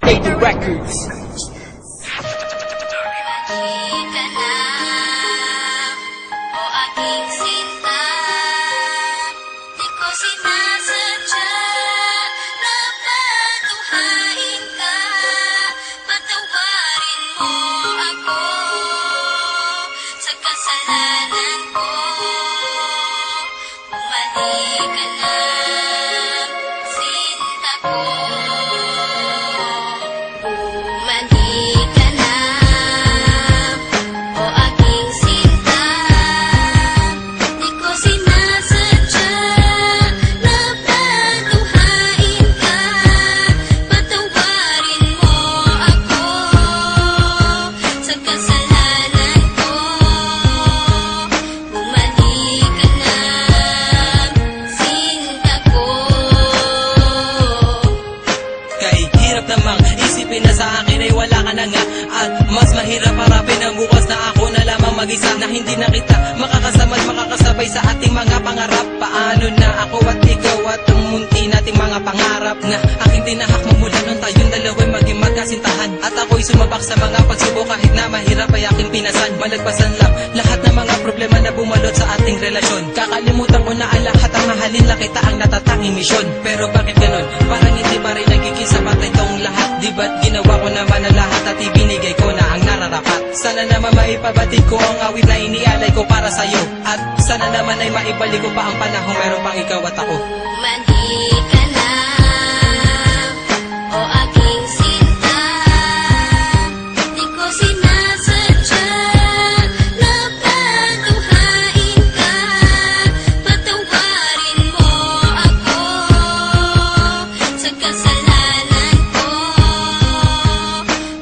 Lady Records. Halika na, o aking sinta. Di ko sinasadya na patuhain ka. Patawarin mo ako sa kasalanan ko. Bumalik ka na, sinta ko. Bumalik ka na, o aking sinta. Di ko sinasadya na patuhain ka. Patawarin mo ako sa kasalanan ko. Bumalik ka na, sinta ko. Kahit hirap namang isipin na sa akin ay wala ka na nga. At mas mahirap harapin ang bukas na ako na lamang mag-isa, na hindi na kita makakasama at makakasabay sa ating mga pangarap. Paano na ako at ikaw at ang munti nating mga pangarap na aking tinahak magmula nung tayong dalawa'y maging magkasintahan. At ako'y sumabak sa mga pagsubok kahit na mahirap ay aking pinasan. Malagpasan lang lahat ng mga problema na bumalot sa ating relasyon. Kakalimutan ko na ang lahat, ang mahalin lang kita ang natatanging misyon. Pero bakit ganon? Parang hindi pa rin nagiging sapat itong lahat. Di ba't ginawa ko naman ang lahat at ibinigay ko na ang nararapat? Sana naman maipabatid ko ang awit na inialay ko para sa'yo. At sana naman ay maibalik ko pa ang panahon meron pang ikaw at ako. Bumalik ka na, o aking sinta. Di ko sinasadya na patuhain ka. Patawarin mo ako sa kasalanan ko.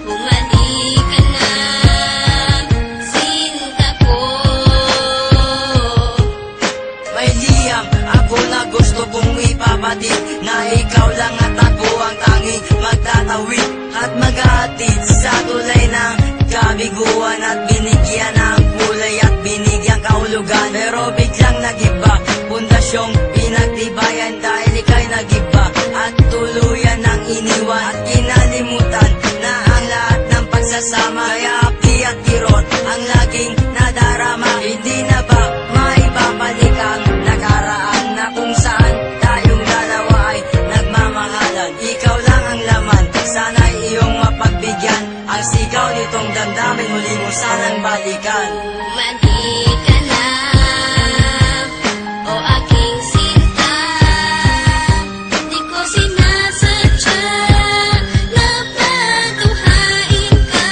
Bumalik ka na, sinta ko. May liyam ako na gusto kong ipabatid, na ikaw lang at ako ang tanging magtatawid at mag-aatid sa tulay ng kabiguan, at binigyan ng kulay at binigyan kahulugan. Pero biglang nagiba, pundasyong pinagtibayan dahil ika'y nagiba at tuluyan ng iniwan at kinalimutan na ang lahat ng pagsasama. Kaya api at kirot ang laging nadarama. Hindi na ba maibabalik ang nakaraan na kung saan tayong dalawa ay nagmamahalan? Ikaw lang ang laman, sana'y iyong mapagbigyan. Ang sigaw nitong damdamin, muli mo sanang balikan. Bumalik ka na, o aking sinta. Di ko sinasadya na patuhain ka.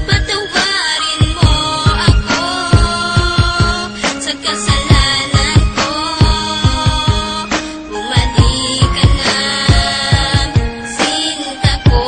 Patawarin mo ako sa kasalanan ko. Bumalik ka na, sinta ko.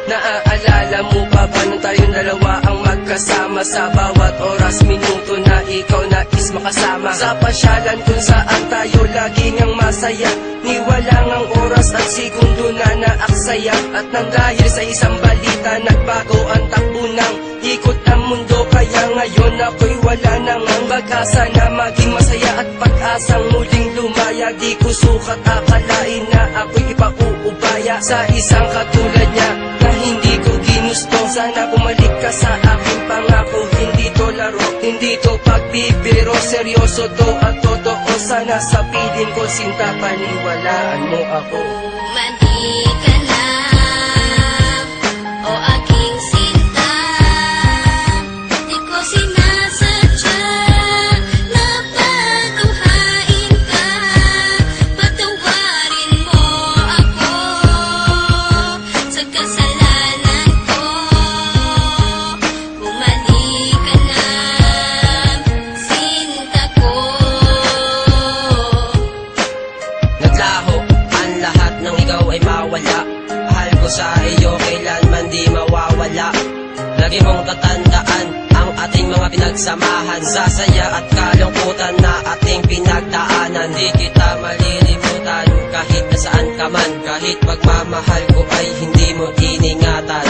Naaalala mo pa ba nung tayong dalawa ang magkasama? Sa bawat oras, minuto na ikaw nais makasama. Sa pasyalan kung saan tayo laging ang masaya, ni walang ang oras at segundo na naaksaya. At nang dahil sa isang balita, nagbago ang takbo ng ikot ng mundo. Kaya ngayon ako'y wala nang ang pag-asa na maging masaya at pag-asang muling lumaya. Di ko sukat akalain na ako'y ipakuubaya sa isang katulad niya na hindi ko ginusto. Sana bumalik ka sa aking pangako, hindi to laro, hindi to pagbibiro, seryoso to at totoo. Sana sa piling ko, sinta, paniwalaan mo ako. Bumalik ka na, o aking sinta. Di ko sinasadya na patuhain ka. Patawarin mo ako sa kasalanan ko. Bumalik ka na, sinta ko. Naglaho ang lahat ng ikaw ay mawala. Mahal ko sa iyo kailanman di mawawala. Lagi mong tatandaan ang ating mga pinagsamahan, sa saya at kalungkutan na ating pinagdaanan. Di kita malilimutan kahit nasaan ka man, kahit pagmamahal ko ay hindi mo iningatan.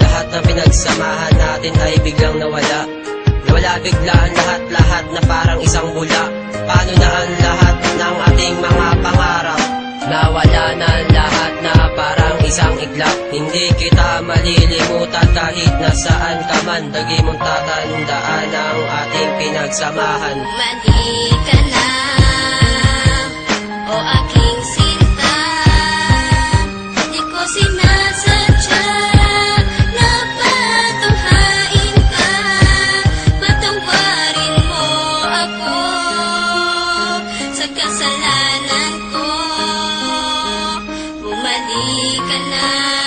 Lahat ng pinagsamahan natin ay biglang nawala. Nawala bigla ang lahat-lahat na parang isang bula. Paano na ang lahat ng ating mga pangarap? Nawala na lahat na parang isang iglap. Hindi kita malilimutan kahit nasaan ka man. Lagi mong tatandaan ang ating pinagsamahan. Mali ka na, o aking sinta. Di ko sinasadya na patunghain ka. Patawarin mo ako sa kasalanan ko. Bumalik ka na.